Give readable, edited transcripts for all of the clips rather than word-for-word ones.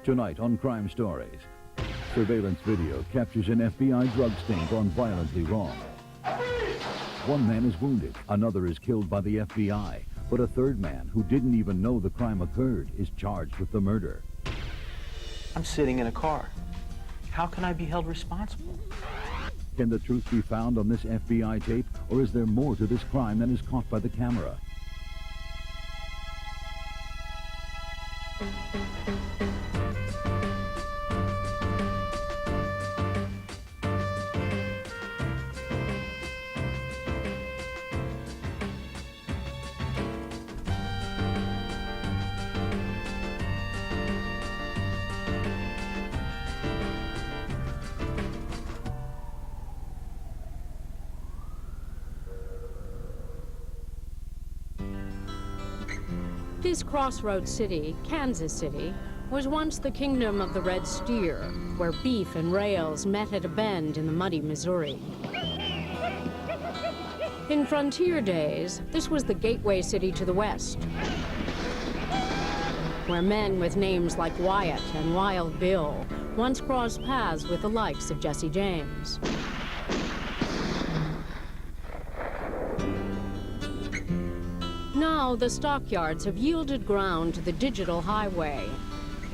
Tonight on Crime Stories, surveillance video captures an FBI drug sting gone violently wrong. One man is wounded, another is killed by the FBI, but a third man who didn't even know the crime occurred is charged with the murder. I'm sitting in a car. How can I be held responsible? Can the truth be found on this FBI tape, or is there more to this crime than is caught by the camera? This crossroads city, Kansas City, was once the kingdom of the red steer, where beef and rails met at a bend in the muddy Missouri. In frontier days, this was the gateway city to the west, where men with names like Wyatt and Wild Bill once crossed paths with the likes of Jesse James. Now the stockyards have yielded ground to the digital highway,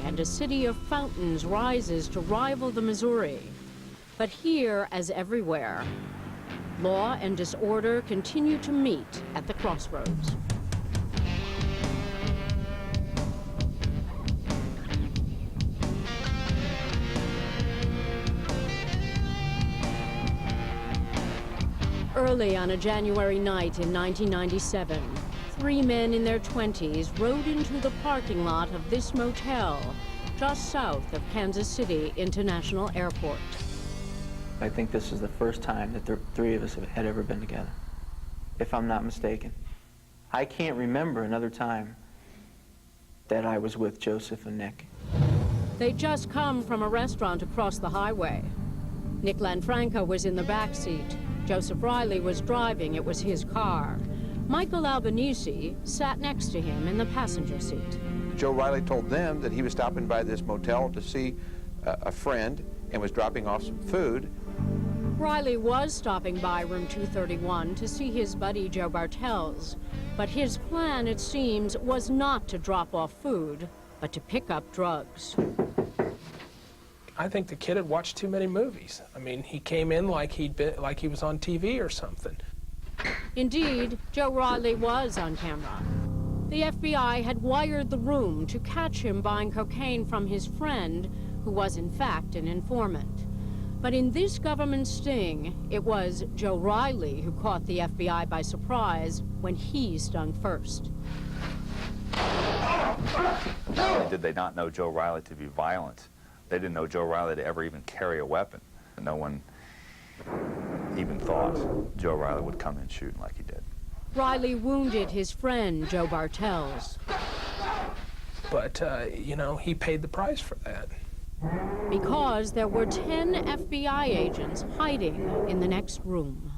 and a city of fountains rises to rival the Missouri. But here, as everywhere, law and disorder continue to meet at the crossroads. Early on a January night in 1997, 3 men in their 20s rode into the parking lot of this motel just south of Kansas City International Airport. I think this is the first time that the 3 of us had ever been together, if I'm not mistaken. I can't remember another time that I was with Joseph and Nick. They'd just come from a restaurant across the highway. Nick Lanfranca was in the back seat. Joseph Riley was driving. It was his car. Michael Albanese sat next to him in the passenger seat. Joe Riley told them that he was stopping by this motel to see a friend and was dropping off some food. Riley was stopping by room 231 to see his buddy Joe Bartels, but his plan, it seems, was not to drop off food, but to pick up drugs. I think the kid had watched too many movies. I mean, he came in like he was on TV or something. Indeed, Joe Riley was on camera. The FBI had wired the room to catch him buying cocaine from his friend, who was in fact an informant. But in this government sting, it was Joe Riley who caught the FBI by surprise when he stung first. Not only did they not know Joe Riley to be violent, they didn't know Joe Riley to ever even carry a weapon. No one even thought Joe Riley would come in shooting like he did. Riley wounded his friend, Joe Bartels. But, you know, he paid the price for that. Because there were 10 FBI agents hiding in the next room.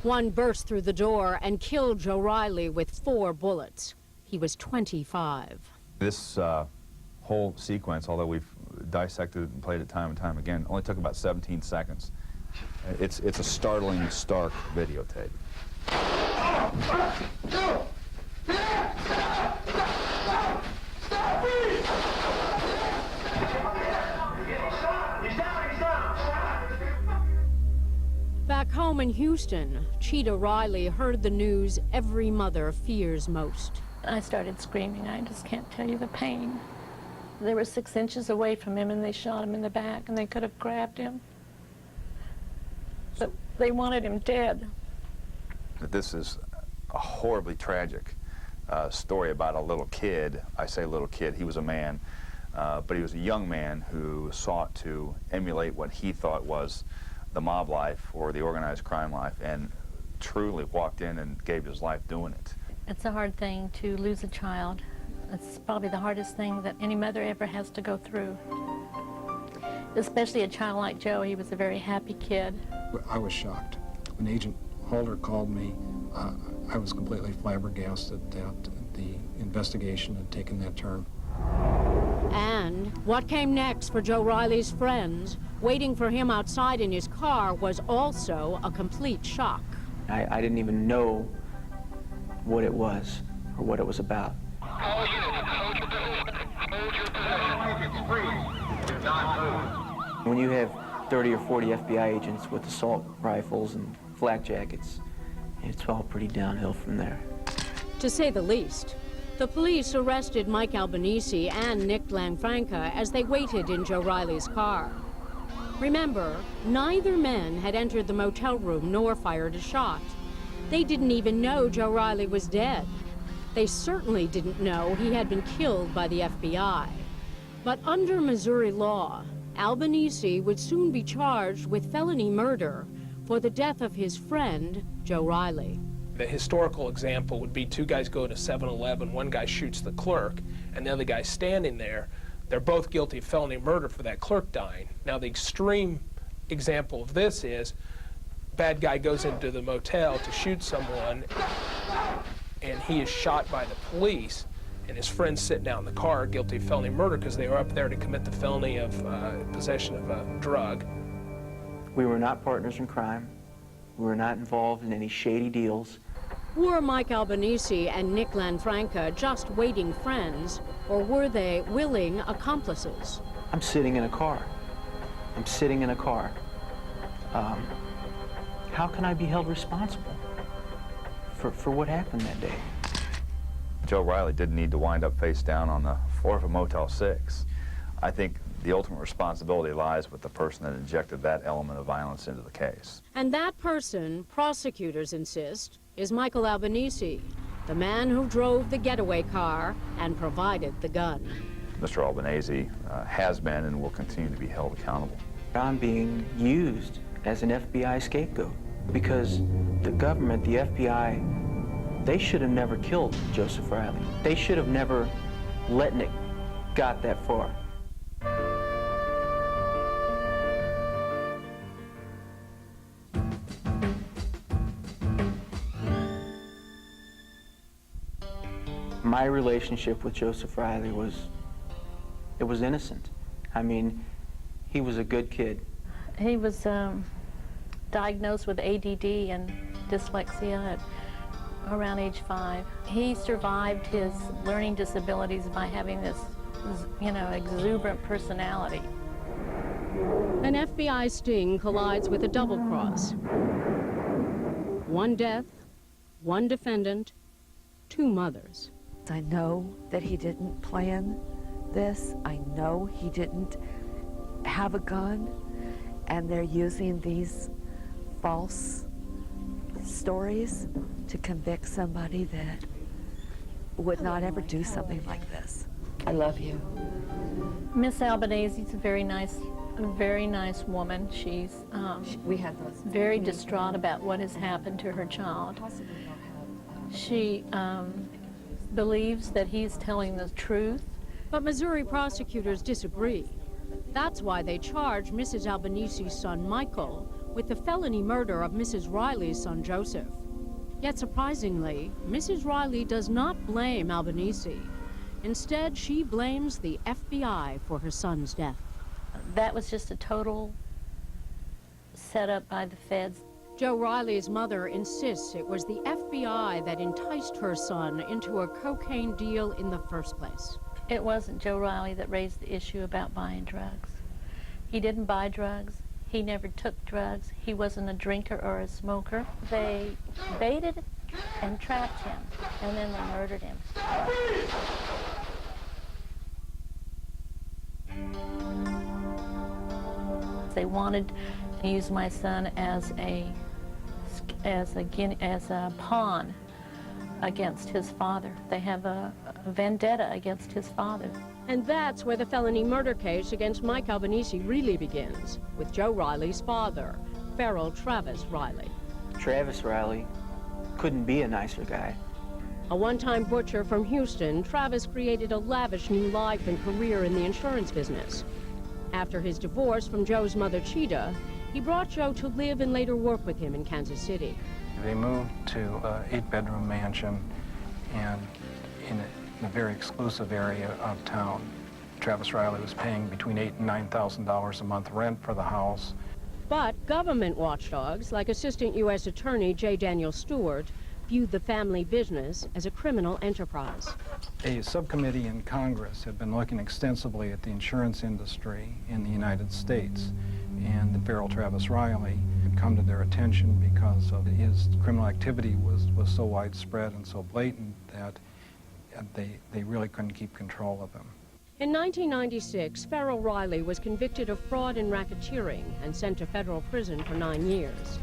One burst through the door and killed Joe Riley with 4 bullets. He was 25. This whole sequence, although we've dissected it and played it time and time again, only took about 17 seconds. It's a startling, stark videotape. Back home in Houston, Cheetah Riley heard the news every mother fears most. I started screaming. I just can't tell you the pain. They were 6 inches away from him, and they shot him in the back, and they could have grabbed him. But they wanted him dead. This is a horribly tragic story about a little kid. I say little kid, he was a man, but he was a young man who sought to emulate what he thought was the mob life or the organized crime life, and truly walked in and gave his life doing it. It's a hard thing to lose a child. It's probably the hardest thing that any mother ever has to go through. Especially a child like Joe. He was a very happy kid. I was shocked. When Agent Halder called me, I was completely flabbergasted that the investigation had taken that turn. And what came next for Joe Riley's friends, waiting for him outside in his car, was also a complete shock. I didn't even know what it was or what it was about. When you have 30 or 40 FBI agents with assault rifles and flak jackets, it's all pretty downhill from there. To say the least. The police arrested Mike Albanese and Nick Lanfranca as they waited in Joe Riley's car. Remember, neither man had entered the motel room nor fired a shot. They didn't even know Joe Riley was dead. They certainly didn't know he had been killed by the FBI. But under Missouri law, Albanese would soon be charged with felony murder for the death of his friend, Joe Riley. The historical example would be two guys go to 7-Eleven, one guy shoots the clerk, and the other guy's standing there. They're both guilty of felony murder for that clerk dying. Now the extreme example of this is, bad guy goes into the motel to shoot someone, and he is shot by the police, and his friend's sitting out in the car guilty of felony murder because they were up there to commit the felony of possession of a drug. We were not partners in crime. We were not involved in any shady deals. Were Mike Albanese and Nick Lanfranca just waiting friends, or were they willing accomplices? I'm sitting in a car. I'm sitting in a car. How can I be held responsible for what happened that day? Joe Riley didn't need to wind up face down on the floor of a Motel 6. I think the ultimate responsibility lies with the person that injected that element of violence into the case. And that person, prosecutors insist, is Michael Albanese, the man who drove the getaway car and provided the gun. Mr. Albanese has been and will continue to be held accountable. I'm being used as an FBI scapegoat because the government, the FBI, they should have never killed Joseph Riley. They should have never let Nick got that far. My relationship with Joseph Riley was innocent. I mean, he was a good kid. He was diagnosed with ADD and dyslexia at around age 5. He survived his learning disabilities by having this, exuberant personality. An FBI sting collides with a double cross. One death, one defendant, 2 mothers. I know that he didn't plan this. I know he didn't have a gun, and they're using these false stories to convict somebody that would not ever do something like this. I love you. Miss Albanese is a very nice woman. She's very distraught about what has happened to her child. She believes that he's telling the truth. But Missouri prosecutors disagree. That's why they charge Mrs. Albanese's son, Michael, with the felony murder of Mrs. Riley's son, Joseph. Yet surprisingly, Mrs. Riley does not blame Albanese. Instead, she blames the FBI for her son's death. That was just a total setup by the feds. Joe Riley's mother insists it was the FBI that enticed her son into a cocaine deal in the first place. It wasn't Joe Riley that raised the issue about buying drugs. He didn't buy drugs. He never took drugs. He wasn't a drinker or a smoker. They baited and trapped him, and then they murdered him. They wanted to use my son as a pawn against his father. They have a vendetta against his father. And that's where the felony murder case against Mike Albanese really begins, with Joe Riley's father, Farrell Travis Riley. Travis Riley couldn't be a nicer guy. A one-time butcher from Houston, Travis created a lavish new life and career in the insurance business. After his divorce from Joe's mother, Cheetah, he brought Joe to live and later work with him in Kansas City. They moved to an 8-bedroom mansion, and in in a very exclusive area of town. Travis Riley was paying between $8,000 and $9,000 a month rent for the house. But government watchdogs, like Assistant U.S. Attorney J. Daniel Stewart, viewed the family business as a criminal enterprise. A subcommittee in Congress had been looking extensively at the insurance industry in the United States, and the Farrell Travis Riley had come to their attention because of his criminal activity was so widespread and so blatant that they really couldn't keep control of him. In 1996, Farrell Riley was convicted of fraud and racketeering and sent to federal prison for 9 years.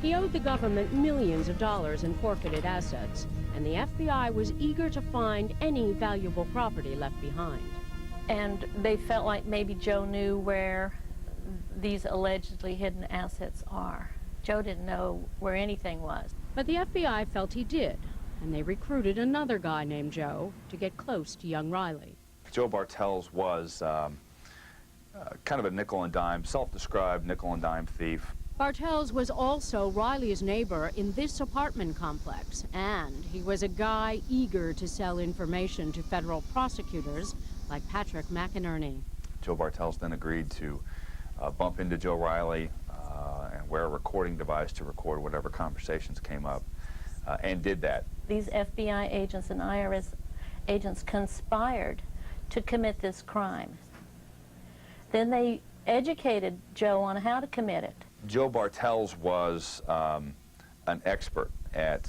He owed the government millions of dollars in forfeited assets, and the FBI was eager to find any valuable property left behind. And they felt like maybe Joe knew where these allegedly hidden assets are. Joe didn't know where anything was. But the FBI felt he did, and they recruited another guy named Joe to get close to young Riley. Joe Bartels was kind of a nickel and dime, self-described nickel and dime thief. Bartels was also Riley's neighbor in this apartment complex, and he was a guy eager to sell information to federal prosecutors like Patrick McInerney. Joe Bartels then agreed to bump into Joe Riley and wear a recording device to record whatever conversations came up, and did that. These FBI agents and IRS agents conspired to commit this crime. Then they educated Joe on how to commit it. Joe Bartels was an expert at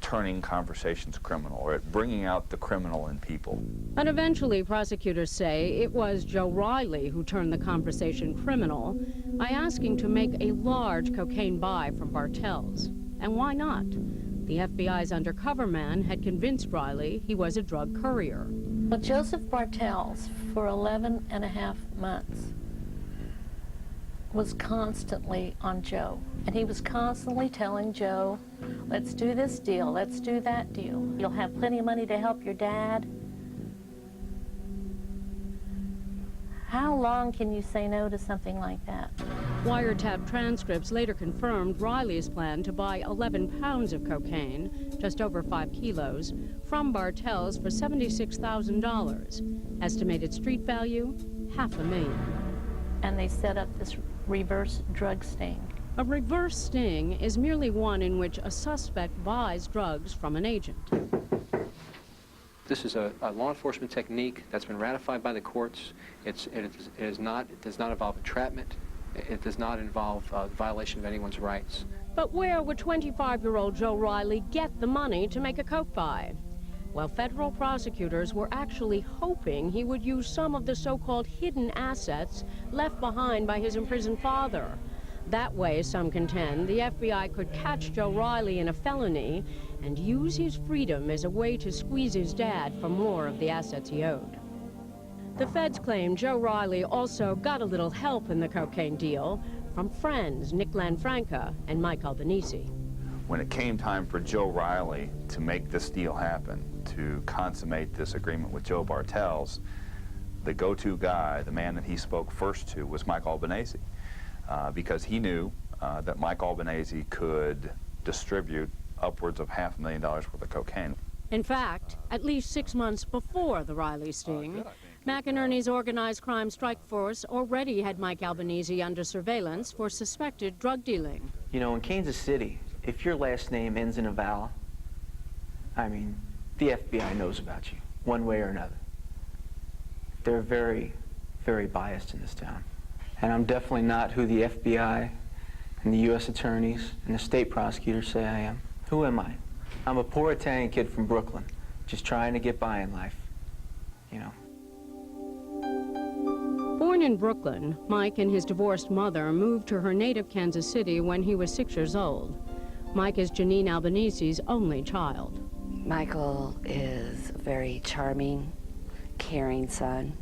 turning conversations criminal, or at bringing out the criminal in people. And eventually, prosecutors say it was Joe Riley who turned the conversation criminal by asking to make a large cocaine buy from Bartels. And why not? The FBI's undercover man had convinced Riley he was a drug courier. Well, Joseph Bartels, for 11 and a half months, was constantly on Joe. And he was constantly telling Joe, let's do this deal, let's do that deal. You'll have plenty of money to help your dad. How long can you say no to something like that? Wiretap transcripts later confirmed Riley's plan to buy 11 pounds of cocaine, just over 5 kilos, from Bartels for $76,000. Estimated street value, $500,000. And they set up this reverse drug sting. A reverse sting is merely one in which a suspect buys drugs from an agent. This is a law enforcement technique that's been ratified by the courts. It does not involve entrapment. It does not involve violation of anyone's rights. But where would 25-year-old Joe Riley get the money to make a coke buy? Well, federal prosecutors were actually hoping he would use some of the so-called hidden assets left behind by his imprisoned father. That way, some contend, the FBI could catch Joe Riley in a felony and use his freedom as a way to squeeze his dad for more of the assets he owed. The feds claim Joe Riley also got a little help in the cocaine deal from friends Nick Lanfranca and Mike Albanese. When it came time for Joe Riley to make this deal happen, to consummate this agreement with Joe Bartels, the go-to guy, the man that he spoke first to, was Mike Albanese, because he knew that Mike Albanese could distribute upwards of $500,000 worth of cocaine. In fact, at least 6 months before the Riley sting, McInerney's organized crime strike force already had Mike Albanese under surveillance for suspected drug dealing. You know, in Kansas City, if your last name ends in a vowel, I mean, the FBI knows about you, one way or another. They're very, very biased in this town. And I'm definitely not who the FBI and the U.S. attorneys and the state prosecutors say I am. Who am I? I'm a poor Italian kid from Brooklyn, just trying to get by in life, you know. Born in Brooklyn, Mike and his divorced mother moved to her native Kansas City when he was 6 years old. Mike is Janine Albanese's only child. Michael is a very charming, caring son.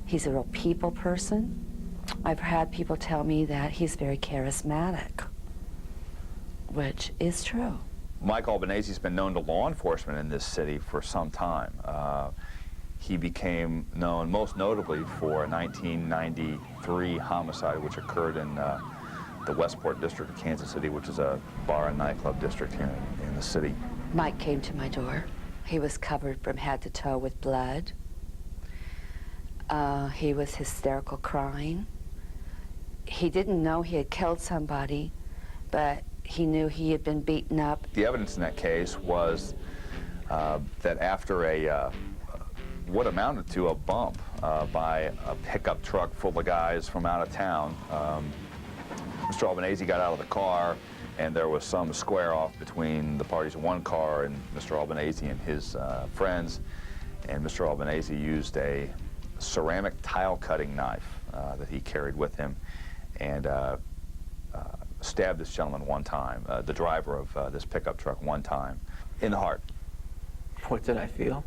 He's a real people person. I've had people tell me that he's very charismatic, which is true. Mike Albanese's been known to law enforcement in this city for some time. He became known most notably for a 1993 homicide which occurred in the Westport district of Kansas City, which is a bar and nightclub district here in the city. Mike came to my door. He was covered from head to toe with blood. He was hysterical crying. He didn't know he had killed somebody, but he knew he had been beaten up. The evidence in that case was that after what amounted to a bump by a pickup truck full of guys from out of town, Mr. Albanese got out of the car, and there was some square-off between the parties in one car and Mr. Albanese and his friends, and Mr. Albanese used a ceramic tile-cutting knife that he carried with him and stabbed this gentleman one time, the driver of this pickup truck one time, in the heart. What did I feel?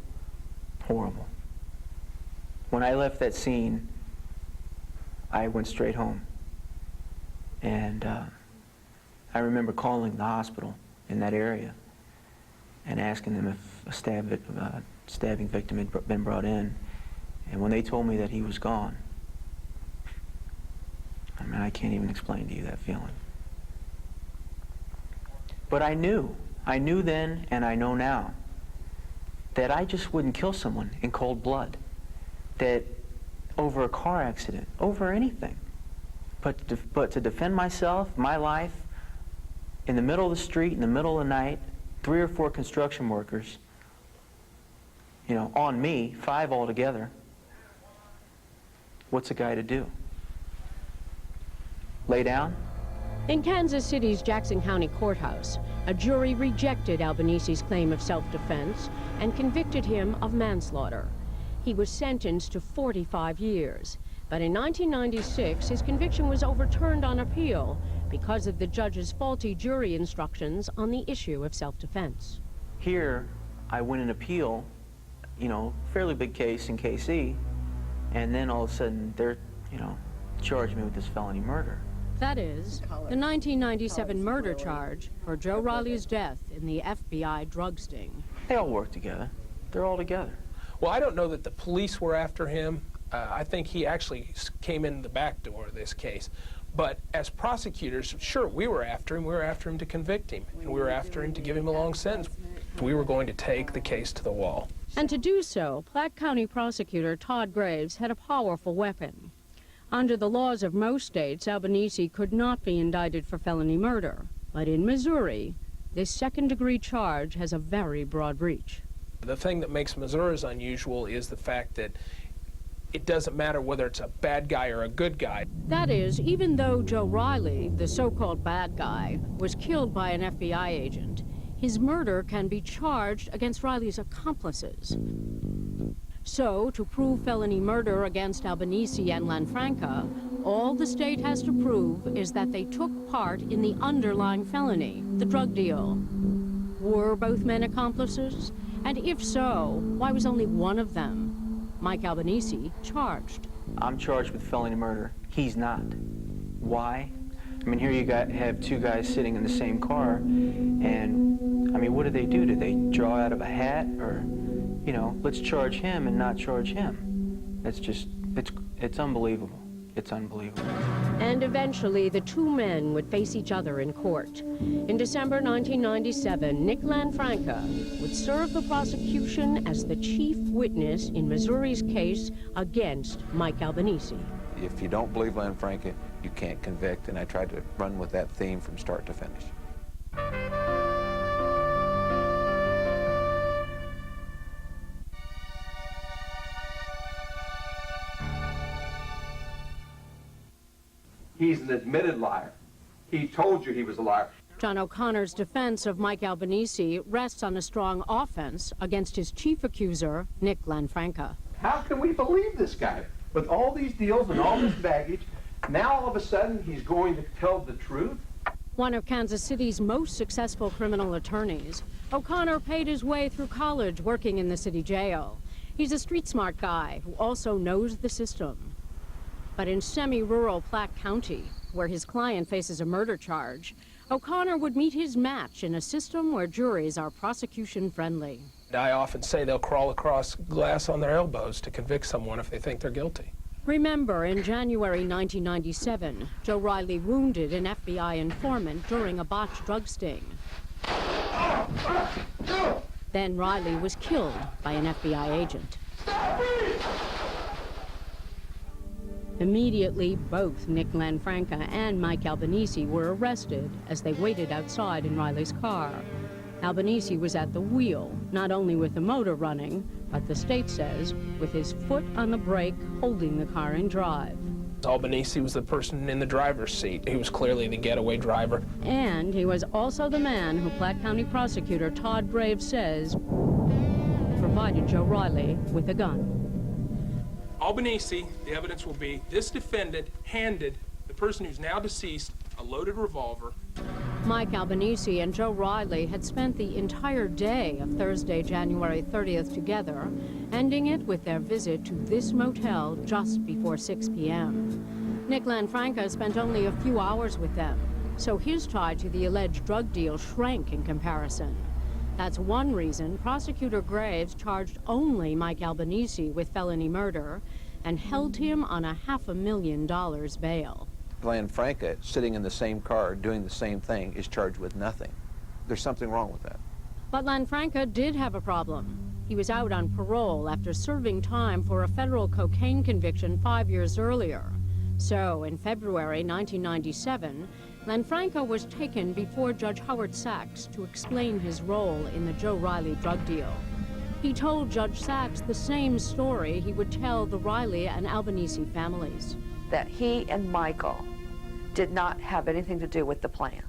Horrible. When I left that scene, I went straight home. And I remember calling the hospital in that area and asking them if a stabbing victim had been brought in. And when they told me that he was gone, I mean, I can't even explain to you that feeling. But I knew then and I know now that I just wouldn't kill someone in cold blood, that over a car accident, over anything. But to defend myself, my life, in the middle of the street, in the middle of the night, 3 or 4 construction workers, you know, on me, 5 altogether, what's a guy to do? Lay down? In Kansas City's Jackson County Courthouse, a jury rejected Albanese's claim of self-defense and convicted him of manslaughter. He was sentenced to 45 years. But in 1996, his conviction was overturned on appeal because of the judge's faulty jury instructions on the issue of self-defense. Here, I win an appeal, you know, fairly big case in KC, and then all of a sudden they're, you know, charging me with this felony murder. That is, the 1997 murder charge for Joe Riley's death in the FBI drug sting. They all work together. They're all together. Well, I don't know that the police were after him. I think he actually came in the back door of this case. But as prosecutors, sure, we were after him. We were after him to convict him. And we were after him to give him a long sentence. We were going to take the case to the wall. And to do so, Platte County prosecutor Todd Graves had a powerful weapon. Under the laws of most states, Albanese could not be indicted for felony murder. But in Missouri, this second-degree charge has a very broad reach. The thing that makes Missouri's unusual is the fact that it doesn't matter whether it's a bad guy or a good guy. That is, even though Joe Riley, the so-called bad guy, was killed by an FBI agent, his murder can be charged against Riley's accomplices. So, to prove felony murder against Albanese and Lanfranca, all the state has to prove is that they took part in the underlying felony, the drug deal. Were both men accomplices? And if so, why was only one of them, Mike Albanese, charged? I'm charged with felony murder. He's not. Why? I mean, here you have 2 guys sitting in the same car, and, I mean, what do? Did they draw out of a hat? Or, you know, let's charge him and not charge him. It's just, it's unbelievable. It's unbelievable. And eventually, the 2 men would face each other in court. In December 1997, Nick Lanfranca would serve the prosecution as the chief witness in Missouri's case against Mike Albanese. If you don't believe Lanfranca, you can't convict, and I tried to run with that theme from start to finish. He's an admitted liar. He told you he was a liar. John O'Connor's defense of Mike Albanese rests on a strong offense against his chief accuser, Nick Lanfranca. How can we believe this guy? With all these deals and all this baggage, now all of a sudden he's going to tell the truth? One of Kansas City's most successful criminal attorneys, O'Connor paid his way through college working in the city jail. He's a street-smart guy who also knows the system. But in semi-rural Platte County, where his client faces a murder charge, O'Connor would meet his match in a system where juries are prosecution-friendly. I often say they'll crawl across glass on their elbows to convict someone if they think they're guilty. Remember, in January 1997, Joe Riley wounded an FBI informant during a botched drug sting. Then Riley was killed by an FBI agent. Immediately, both Nick Lanfranca and Mike Albanese were arrested as they waited outside in Riley's car. Albanese was at the wheel, not only with the motor running, but the state says with his foot on the brake, holding the car in drive. Albanese was the person in the driver's seat. He was clearly the getaway driver. And he was also the man who Platte County prosecutor Todd Brave says provided Joe Riley with a gun. Albanese, the evidence will be, this defendant handed the person who's now deceased a loaded revolver. Mike Albanese and Joe Riley had spent the entire day of Thursday, January 30th together, ending it with their visit to this motel just before 6 p.m. Nick Lanfranca spent only a few hours with them, so his tie to the alleged drug deal shrank in comparison. That's one reason Prosecutor Graves charged only Mike Albanese with felony murder and held him on a $500,000 bail. Lanfranca, sitting in the same car doing the same thing, is charged with nothing. There's something wrong with that. But Lanfranca did have a problem. He was out on parole after serving time for a federal cocaine conviction 5 years earlier. So, in February 1997, Lanfranca was taken before Judge Howard Sachs to explain his role in the Joe Riley drug deal. He told Judge Sachs the same story he would tell the Riley and Albanese families. That he and Michael did not have anything to do with the plan.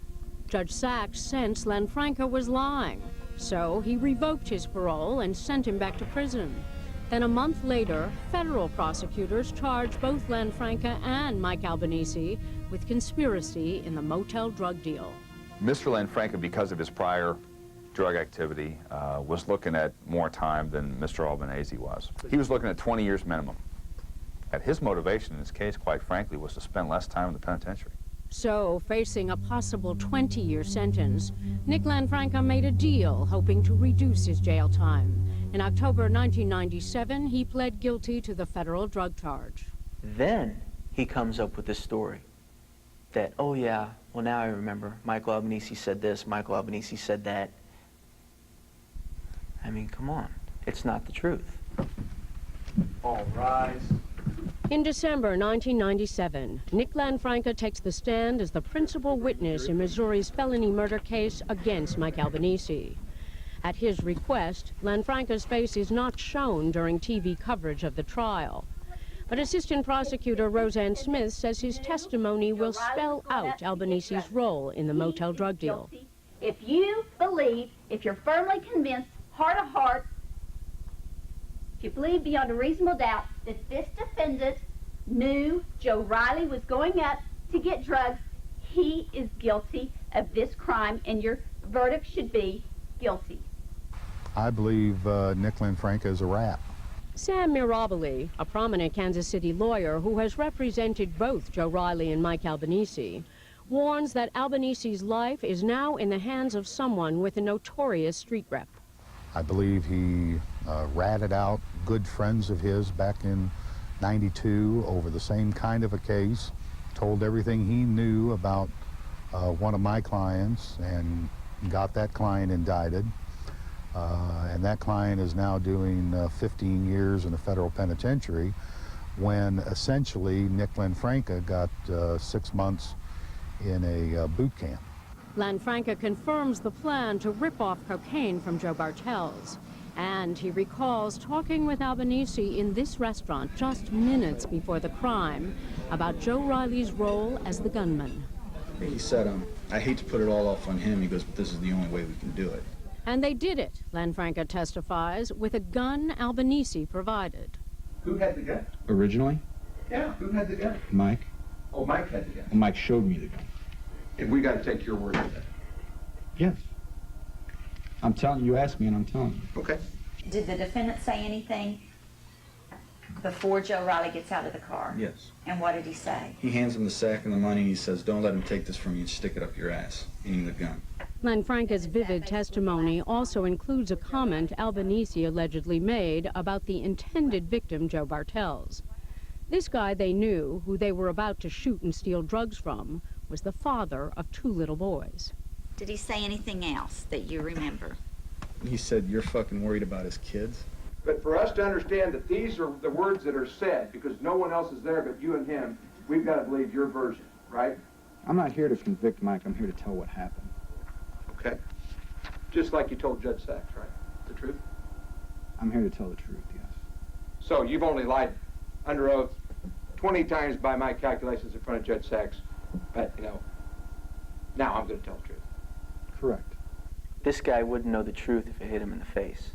Judge Sachs sensed Lanfranca was lying, so he revoked his parole and sent him back to prison. Then a month later, federal prosecutors charged both Lanfranca and Mike Albanese with conspiracy in the motel drug deal. Mr. Lanfranca, because of his prior drug activity, was looking at more time than Mr. Albanese was. He was looking at 20 years minimum. And his motivation in this case, quite frankly, was to spend less time in the penitentiary. So, facing a possible 20-year sentence, Nick Lanfranca made a deal hoping to reduce his jail time. In October 1997, he pled guilty to the federal drug charge. Then he comes up with this story that, oh yeah, well now I remember, Michael Albanese said this, Michael Albanese said that. I mean, come on, it's not the truth. All rise. In December 1997, Nick Lanfranca takes the stand as the principal witness in Missouri's felony murder case against Mike Albanese. At his request, Lanfranca's face is not shown during TV coverage of the trial. But Assistant Prosecutor Roseanne Smith says his testimony will spell out Albanese's role in the motel drug deal. If you believe, if you're firmly convinced, heart of heart, if you believe beyond a reasonable doubt that this defendant knew Joe Riley was going up to get drugs, he is guilty of this crime, and your verdict should be guilty. I believe Nick Lanfranca is a rat. Sam Mirabile, a prominent Kansas City lawyer who has represented both Joe Riley and Mike Albanese, warns that Albanese's life is now in the hands of someone with a notorious street rep. I believe he ratted out good friends of his back in '92 over the same kind of a case, told everything he knew about one of my clients and got that client indicted. And that client is now doing 15 years in a federal penitentiary when essentially Nick Lanfranca got 6 months in a boot camp. Lanfranca confirms the plan to rip off cocaine from Joe Bartels. And he recalls talking with Albanese in this restaurant just minutes before the crime about Joe Riley's role as the gunman. He said, I hate to put it all off on him. He goes, but this is the only way we can do it. And they did it, Lanfranca testifies, with a gun Albanese provided. Who had the gun? Originally? Yeah, who had the gun? Mike. Oh, Mike had the gun. Well, Mike showed me the gun. And we got to take your word for that. Yes. I'm telling you, asked me and I'm telling you. Okay. Did the defendant say anything before Joe Riley gets out of the car? Yes. And what did he say? He hands him the sack and the money and he says, don't let him take this from you and stick it up your ass, meaning the gun. Lanfranca's vivid testimony also includes a comment Albanese allegedly made about the intended victim, Joe Bartels. This guy they knew, who they were about to shoot and steal drugs from, was the father of 2 little boys. Did he say anything else that you remember? He said, "You're fucking worried about his kids?" But for us to understand that these are the words that are said, because no one else is there but you and him, we've got to believe your version, right? I'm not here to convict Mike. I'm here to tell what happened. Okay. Just like you told Judge Sachs, right? The truth? I'm here to tell the truth, yes. So you've only lied under oath 20 times by my calculations in front of Judge Sachs, but, you know, now I'm going to tell the truth. Correct. This guy wouldn't know the truth if it hit him in the face.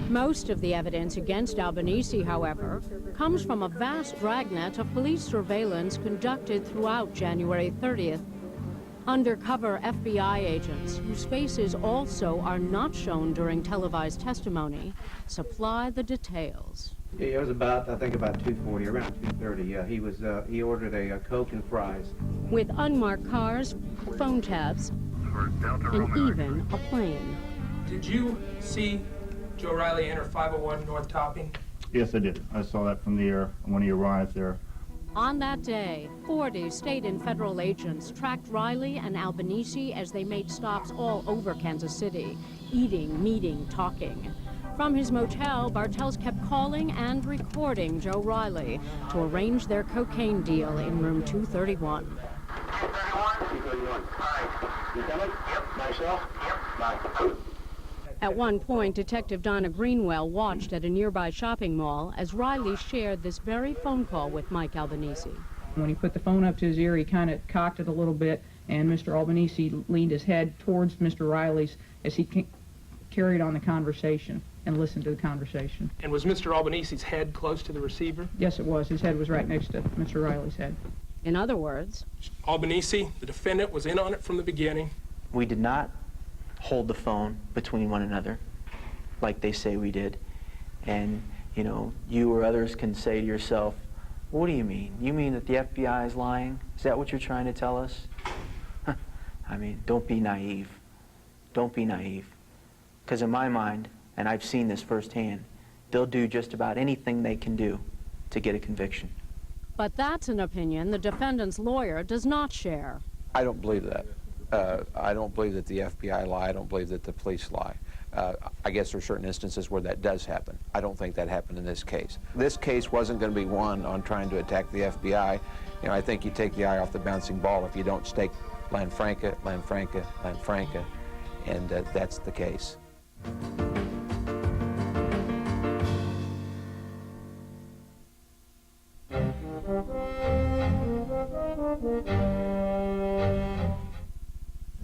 Most of the evidence against Albanese, however, comes from a vast dragnet of police surveillance conducted throughout January 30th. Undercover FBI agents, whose faces also are not shown during televised testimony, supply the details. Yeah, it was about, I think about 2:40, around 2:30. Yeah, he ordered a Coke and fries. With unmarked cars, phone tabs, and even a plane. Did you see Joe Riley enter 501 North Topping? Yes, I did. I saw that from the air when he arrived there. On that day, 40 state and federal agents tracked Riley and Albanese as they made stops all over Kansas City, eating, meeting, talking. From his motel, Bartels kept calling and recording Joe Riley to arrange their cocaine deal in room 231. 231. All right. You coming? Yep. Myself? Yep. Bye. At one point, Detective Donna Greenwell watched at a nearby shopping mall as Riley shared this very phone call with Mike Albanese. When he put the phone up to his ear, he kind of cocked it a little bit, and Mr. Albanese leaned his head towards Mr. Riley's as he carried on the conversation and listened to the conversation. And was Mr. Albanese's head close to the receiver? Yes, it was. His head was right next to Mr. Riley's head. In other words, Albanese, the defendant, was in on it from the beginning. We did not hold the phone between one another like they say we did. And, you know, you or others can say to yourself, what do you mean? You mean that the FBI is lying? Is that what you're trying to tell us? I mean, don't be naive. Don't be naive. Because in my mind, and I've seen this firsthand, they'll do just about anything they can do to get a conviction. But that's an opinion the defendant's lawyer does not share. I don't believe that. I don't believe that the FBI lie. I don't believe that the police lie. I guess there are certain instances where that does happen. I don't think that happened in this case. This case wasn't going to be won on trying to attack the FBI. You know, I think you take the eye off the bouncing ball if you don't stake Lanfranca, Lanfranca, Lanfranca, and that's the case.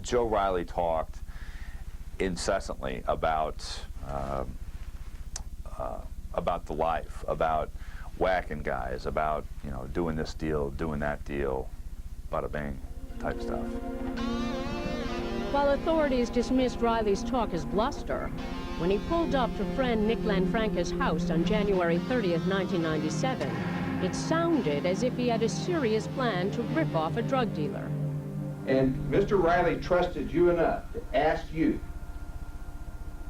Joe Riley talked incessantly about the life, about whacking guys, about, you know, doing this deal, doing that deal, bada bing type stuff. While authorities dismissed Riley's talk as bluster, when he pulled up to friend Nick Lanfranca's house on January 30th, 1997, it sounded as if he had a serious plan to rip off a drug dealer. And Mr. Riley trusted you enough to ask you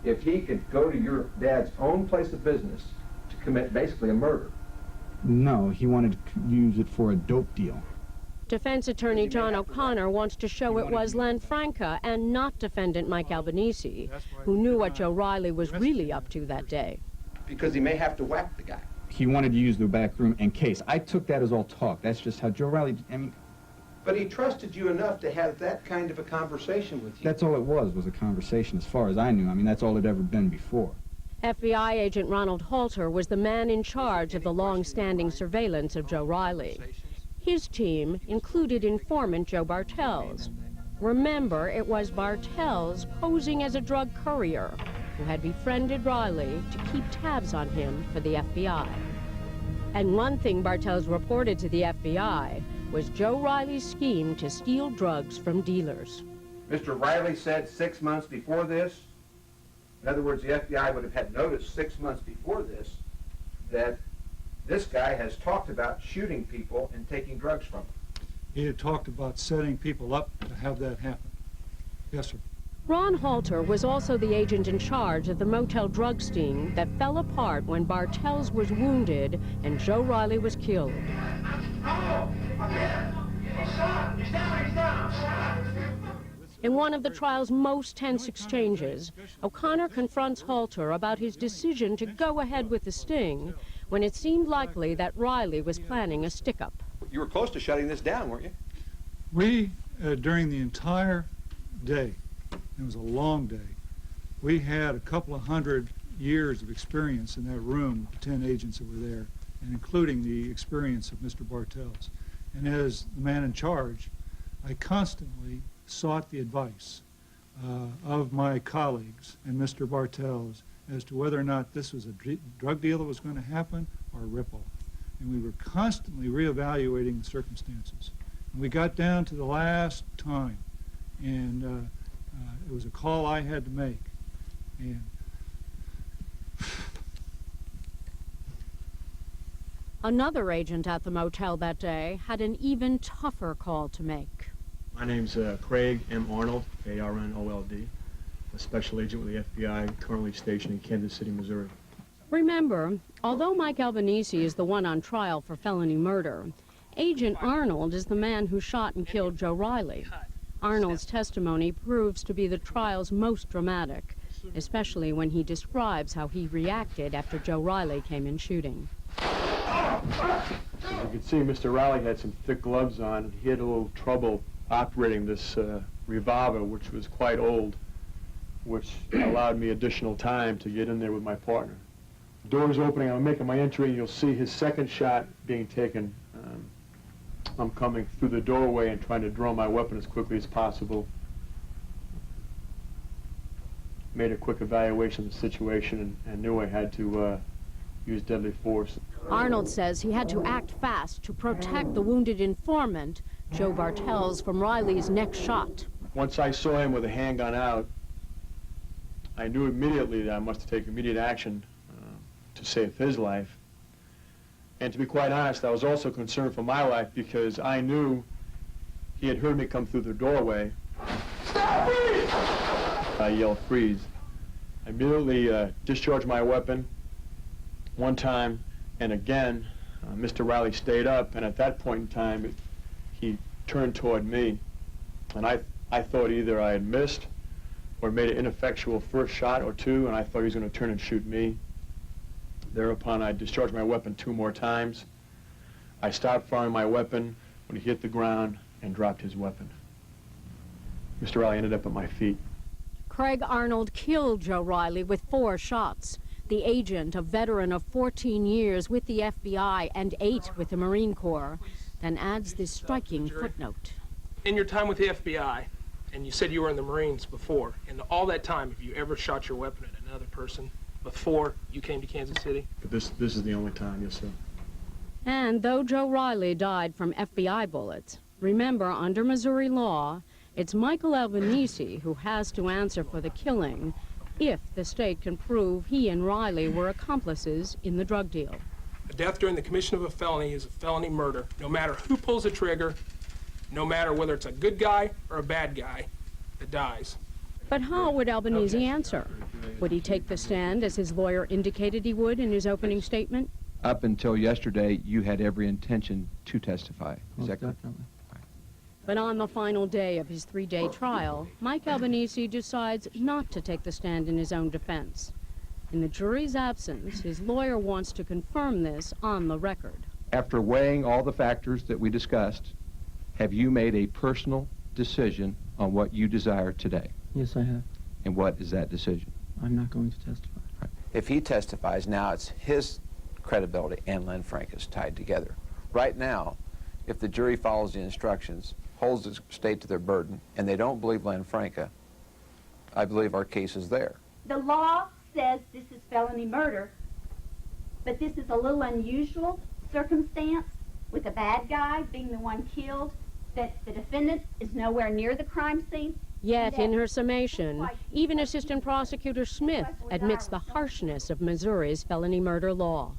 if he could go to your dad's own place of business to commit basically a murder. No, he wanted to use it for a dope deal. Defense attorney John O'Connor wants to show it was Lanfranca and not defendant Mike Albanese, who knew what Joe Riley was really up to that day. Because he may have to whack the guy. He wanted to use the back room in case. I took that as all talk. That's just how Joe Riley, I mean... But he trusted you enough to have that kind of a conversation with you. That's all it was a conversation as far as I knew. I mean, that's all it ever been before. FBI agent Ronald Halter was the man in charge of the long-standing surveillance of Joe Riley. His team included informant Joe Bartels. Remember, it was Bartels posing as a drug courier who had befriended Riley to keep tabs on him for the FBI. And one thing Bartels reported to the FBI was Joe Riley's scheme to steal drugs from dealers. Mr. Riley said 6 months before this, in other words, the FBI would have had notice 6 months before this, that this guy has talked about shooting people and taking drugs from them. He had talked about setting people up to have that happen. Yes, sir. Ron Halter was also the agent in charge of the motel drug sting that fell apart when Bartels was wounded and Joe Riley was killed. In one of the trial's most tense exchanges, O'Connor confronts Halter about his decision to go ahead with the sting when it seemed likely that Riley was planning a stick-up. You were close to shutting this down, weren't you? We, during the entire day, it was a long day, we had a couple of 100 years of experience in that room, the 10 agents that were there, and including the experience of Mr. Bartels. And as the man in charge, I constantly sought the advice of my colleagues and Mr. Bartels as to whether or not this was a drug deal that was going to happen or a rip-off. And we were constantly reevaluating the circumstances. And we got down to the last time, and it was a call I had to make. And Another agent at the motel that day had an even tougher call to make. My name's Craig M. Arnold, A-R-N-O-L-D, a special agent with the FBI, currently stationed in Kansas City, Missouri. Remember, although Mike Albanese is the one on trial for felony murder, Agent Arnold is the man who shot and killed Joe Riley. Arnold's testimony proves to be the trial's most dramatic, especially when he describes how he reacted after Joe Riley came in shooting. As you can see, Mr. Riley had some thick gloves on. He had a little trouble operating this revolver, which was quite old, which allowed me additional time to get in there with my partner. The door's opening, I'm making my entry, and you'll see his second shot being taken. I'm coming through the doorway and trying to draw my weapon as quickly as possible. Made a quick evaluation of the situation and knew I had to use deadly force. Arnold says he had to act fast to protect the wounded informant, Joe Bartels, from Riley's next shot. Once I saw him with a handgun out, I knew immediately that I must take immediate action to save his life. And to be quite honest, I was also concerned for my life because I knew he had heard me come through the doorway. I yelled, "Freeze." I immediately discharged my weapon one time, and again, Mr. Riley stayed up, and at that point in time, he turned toward me. And I thought either I had missed or made an ineffectual first shot or two, and I thought he was going to turn and shoot me. Thereupon, I discharged my weapon 2 more times. I stopped firing my weapon when he hit the ground and dropped his weapon. Mr. Riley ended up at my feet. Craig Arnold killed Joe Riley with 4 shots. The agent, a veteran of 14 years with the FBI and 8 with the Marine Corps, then adds this striking footnote. In your time with the FBI, and you said you were in the Marines before, in all that time, have you ever shot your weapon at another person before you came to Kansas City? This is the only time, yes, sir. And though Joe Riley died from FBI bullets, remember, under Missouri law, it's Michael Albanese who has to answer for the killing if the state can prove he and Riley were accomplices in the drug deal. A death during the commission of a felony is a felony murder, no matter who pulls the trigger, no matter whether it's a good guy or a bad guy that dies. But how would Albanese answer? Would he take the stand as his lawyer indicated he would in his opening statement? Up until yesterday, you had every intention to testify. Is that correct? But on the final day of his 3-day trial, Mike Albanese decides not to take the stand in his own defense. In the jury's absence, his lawyer wants to confirm this on the record. After weighing all the factors that we discussed, have you made a personal decision on what you desire today? Yes, I have. And what is that decision? I'm not going to testify. If he testifies, now it's his credibility and Len Franca's tied together. Right now, if the jury follows the instructions, holds the state to their burden, and they don't believe Len Franca, I believe our case is there. The law says this is felony murder, but this is a little unusual circumstance with a bad guy being the one killed, that the defendant is nowhere near the crime scene. Yet, in her summation, even Assistant Prosecutor Smith admits the harshness of Missouri's felony murder law.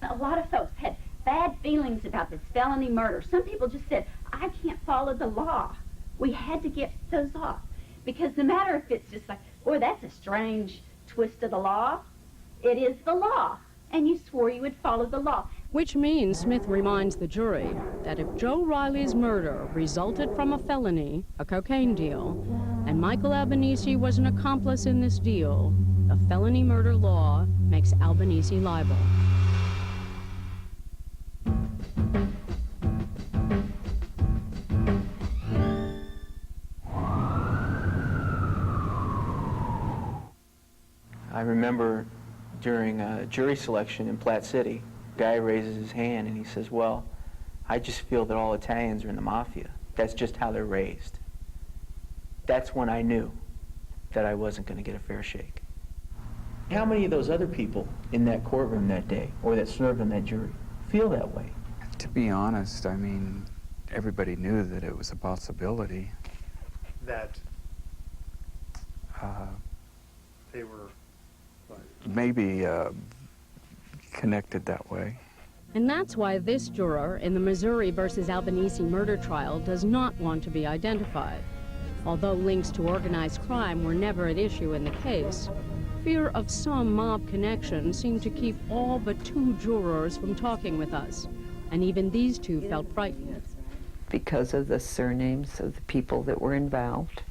A lot of folks had bad feelings about this felony murder. Some people just said, I can't follow the law. We had to get those off. Because no matter if it's just like, boy, that's a strange twist of the law, it is the law. And you swore you would follow the law. Which means, Smith reminds the jury, that if Joe Riley's murder resulted from a felony, a cocaine deal, And Michael Albanese was an accomplice in this deal. The felony murder law makes Albanese liable. I remember during jury selection in Platte City, a guy raises his hand and he says, well, I just feel that all Italians are in the mafia. That's just how they're raised. That's when I knew that I wasn't going to get a fair shake. How many of those other people in that courtroom that day, or that served on that jury, feel that way? To be honest, I mean, everybody knew that it was a possibility. That they were Maybe connected that way. And that's why this juror in the Missouri versus Albanese murder trial does not want to be identified. Although links to organized crime were never at issue in the case, fear of some mob connection seemed to keep all but 2 jurors from talking with us. And even these 2 felt frightened. Because of the surnames of the people that were involved.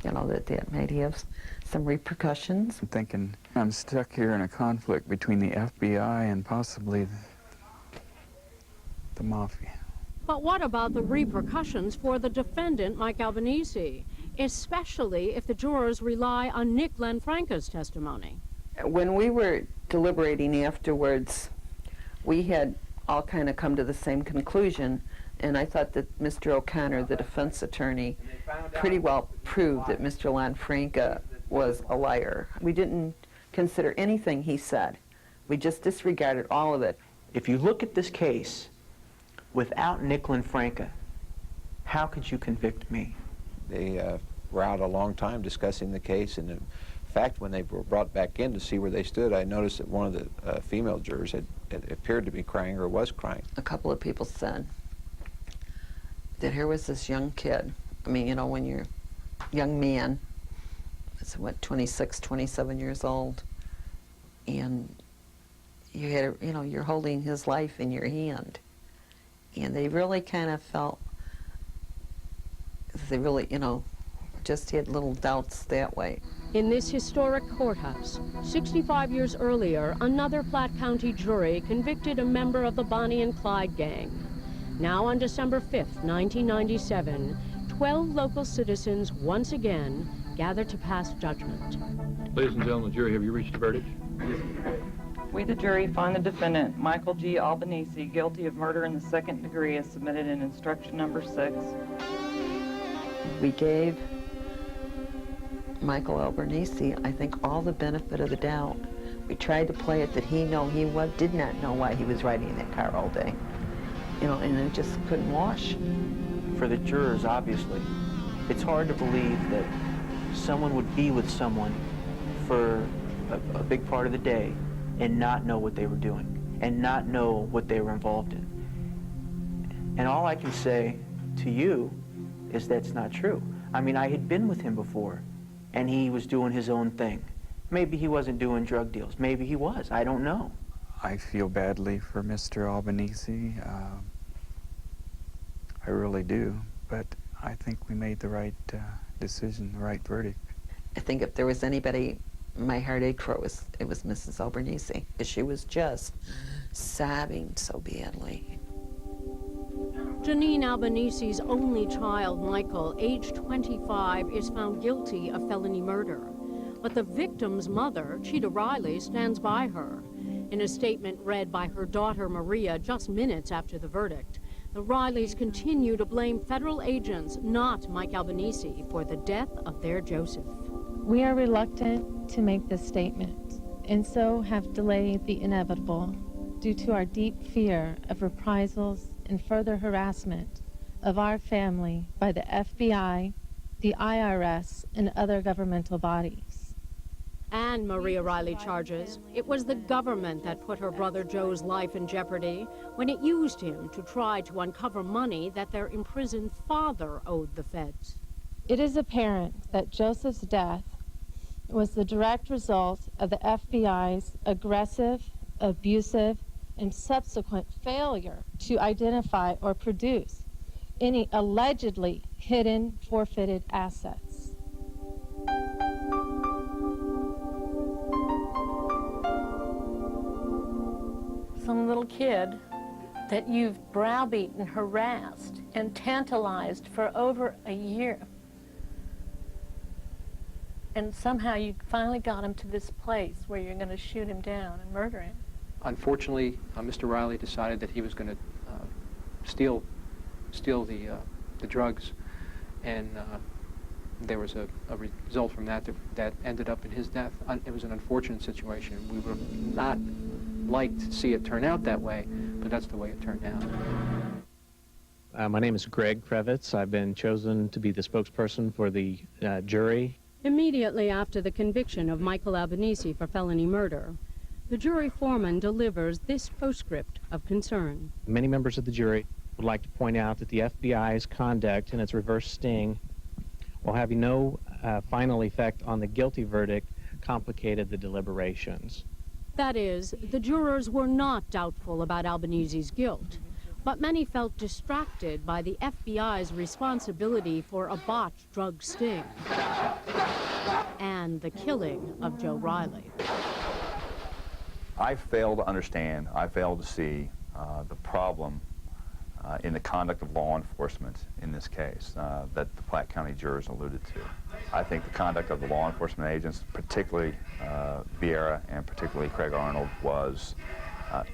You know, that might have some repercussions. I'm thinking I'm stuck here in a conflict between the FBI and possibly the mafia. But what about the repercussions for the defendant, Mike Albanese, especially if the jurors rely on Nick Lanfranca's testimony? When we were deliberating afterwards, we had all kind of come to the same conclusion, and I thought that Mr. O'Connor, the defense attorney, pretty well proved that Mr. Lanfranca was a liar. We didn't consider anything he said. We just disregarded all of it. If you look at this case without Nick Lanfranca, how could you convict me? They were out a long time discussing the case, and in fact, when they were brought back in to see where they stood, I noticed that one of the female jurors had appeared to be crying or was crying. A couple of people said that here was this young kid. I mean, you know, when you're a young man, it's what, 26, 27 years old, and you had, you know, you're holding his life in your hand. And they really kind of felt, they really, you know, just had little doubts that way. In this historic courthouse, 65 years earlier, another Platte County jury convicted a member of the Bonnie and Clyde gang. Now on December 5th, 1997, 12 local citizens once again gathered to pass judgment. Ladies and gentlemen of the jury, have you reached a verdict? We, the jury, find the defendant, Michael G. Albanese, guilty of murder in the 2nd degree as submitted in instruction number 6. We gave Michael Albanese, I think, all the benefit of the doubt. We tried to play it that he did not know why he was riding in that car all day. You know, and it just couldn't wash. For the jurors, obviously, it's hard to believe that someone would be with someone for a big part of the day and not know what they were doing, and not know what they were involved in. And all I can say to you is that's not true. I mean, I had been with him before, and he was doing his own thing. Maybe he wasn't doing drug deals. Maybe he was. I don't know. I feel badly for Mr. Albanese. I really do, but I think we made the right decision, the right verdict. I think if there was anybody my heart ached for, it was Mrs. Albanese. She was just sobbing so badly. Janine Albanese's only child, Michael, age 25, is found guilty of felony murder. But the victim's mother, Cheetah Riley, stands by her. In a statement read by her daughter, Maria, just minutes after the verdict, the Rileys continue to blame federal agents, not Mike Albanese, for the death of their Joseph. We are reluctant to make this statement, and so have delayed the inevitable due to our deep fear of reprisals and further harassment of our family by the FBI, the IRS, and other governmental bodies. And Maria Riley charges it was the government that put her brother Joe's life in jeopardy when it used him to try to uncover money that their imprisoned father owed the feds. It is apparent that Joseph's death was the direct result of the FBI's aggressive, abusive, and subsequent failure to identify or produce any allegedly hidden, forfeited assets. Some little kid that you've browbeaten, harassed, and tantalized for over a year. And somehow you finally got him to this place where you're going to shoot him down and murder him. Unfortunately, Mr. Riley decided that he was going to steal the drugs, and there was a result from that that ended up in his death. It was an unfortunate situation. We would not like to see it turn out that way, but that's the way it turned out. My name is Greg Krevitz. I've been chosen to be the spokesperson for the jury. Immediately after the conviction of Michael Albanese for felony murder, the jury foreman delivers this postscript of concern. Many members of the jury would like to point out that the FBI's conduct and its reverse sting, while having no final effect on the guilty verdict, complicated the deliberations. That is, the jurors were not doubtful about Albanese's guilt, but many felt distracted by the FBI's responsibility for a botched drug sting and the killing of Joe Riley. I fail to understand, I fail to see the problem in the conduct of law enforcement in this case that the Platte County jurors alluded to. I think the conduct of the law enforcement agents, particularly Vieira and particularly Craig Arnold, was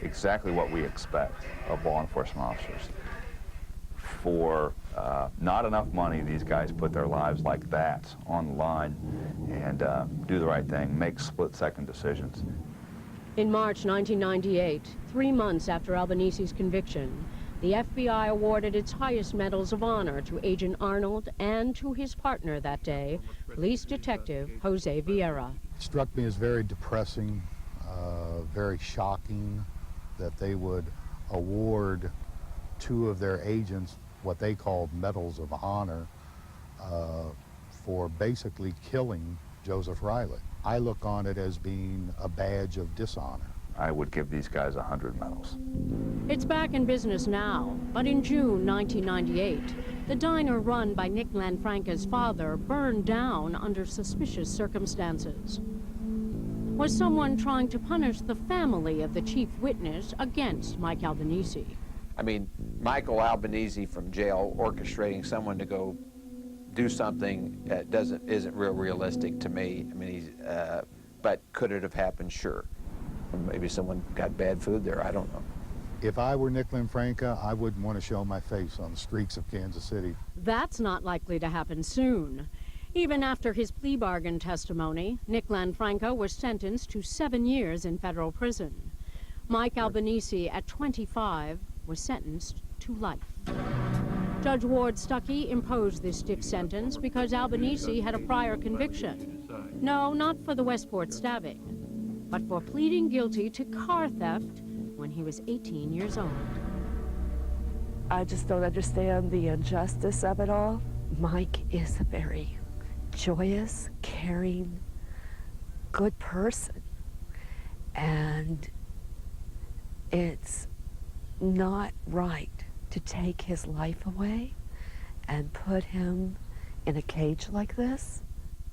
exactly what we expect of law enforcement officers. For not enough money, these guys put their lives like that on the line and do the right thing, make split-second decisions. In March 1998, 3 months after Albanese's conviction, the FBI awarded its highest medals of honor to Agent Arnold and to his partner that day, police detective Jose Vieira. It struck me as very depressing, very shocking that they would award 2 of their agents what they called medals of honor for basically killing Joseph Riley. I look on it as being a badge of dishonor. I would give these guys 100 medals. It's back in business now, but in June 1998, the diner run by Nick Lanfranca's father burned down under suspicious circumstances. Was someone trying to punish the family of the chief witness against Mike Albanese? I mean, Michael Albanese from jail orchestrating someone to go do something isn't real realistic to me. I mean, but could it have happened? Sure. Maybe someone got bad food there. I don't know. If I were Nick Lanfranca, I wouldn't want to show my face on the streets of Kansas City. That's not likely to happen soon. Even after his plea bargain testimony, Nick Lanfranca was sentenced to 7 years in federal prison. Mike Albanese, at 25, was sentenced to life. Judge Ward Stuckey imposed this stick sentence because Albanese had a prior conviction. No, not for the Westport stabbing, but for pleading guilty to car theft when he was 18 years old. I just don't understand the injustice of it all. Mike is a very joyous, caring, good person. And it's not right to take his life away and put him in a cage like this.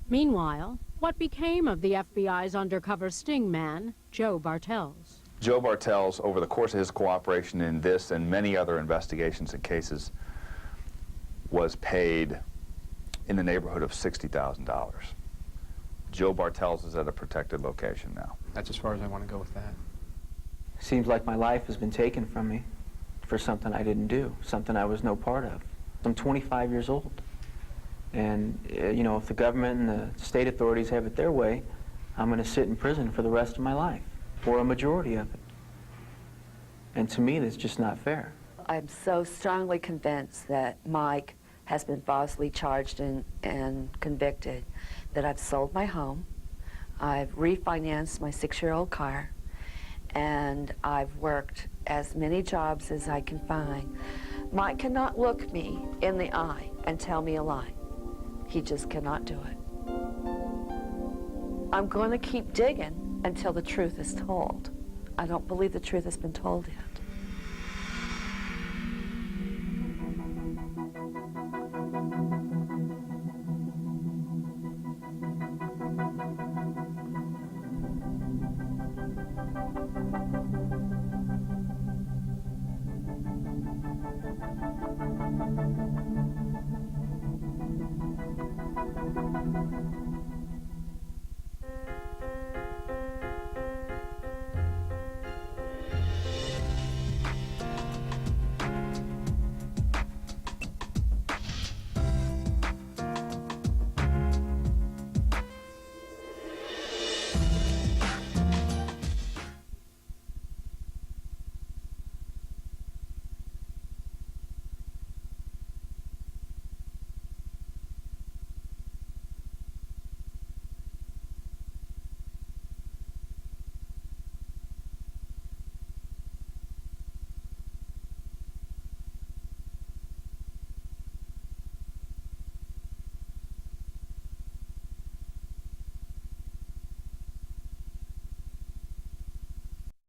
Meanwhile, what became of the FBI's undercover sting man, Joe Bartels? Joe Bartels, over the course of his cooperation in this and many other investigations and cases, was paid in the neighborhood of $60,000. Joe Bartels is at a protected location now. That's as far as I want to go with that. Seems like my life has been taken from me for something I didn't do, something I was no part of. I'm 25 years old. And, you know, if the government and the state authorities have it their way, I'm going to sit in prison for the rest of my life, or a majority of it. And to me, that's just not fair. I'm so strongly convinced that Mike has been falsely charged and convicted that I've sold my home, I've refinanced my 6-year-old car, and I've worked as many jobs as I can find. Mike cannot look me in the eye and tell me a lie. He just cannot do it. I'm going to keep digging until the truth is told. I don't believe the truth has been told yet.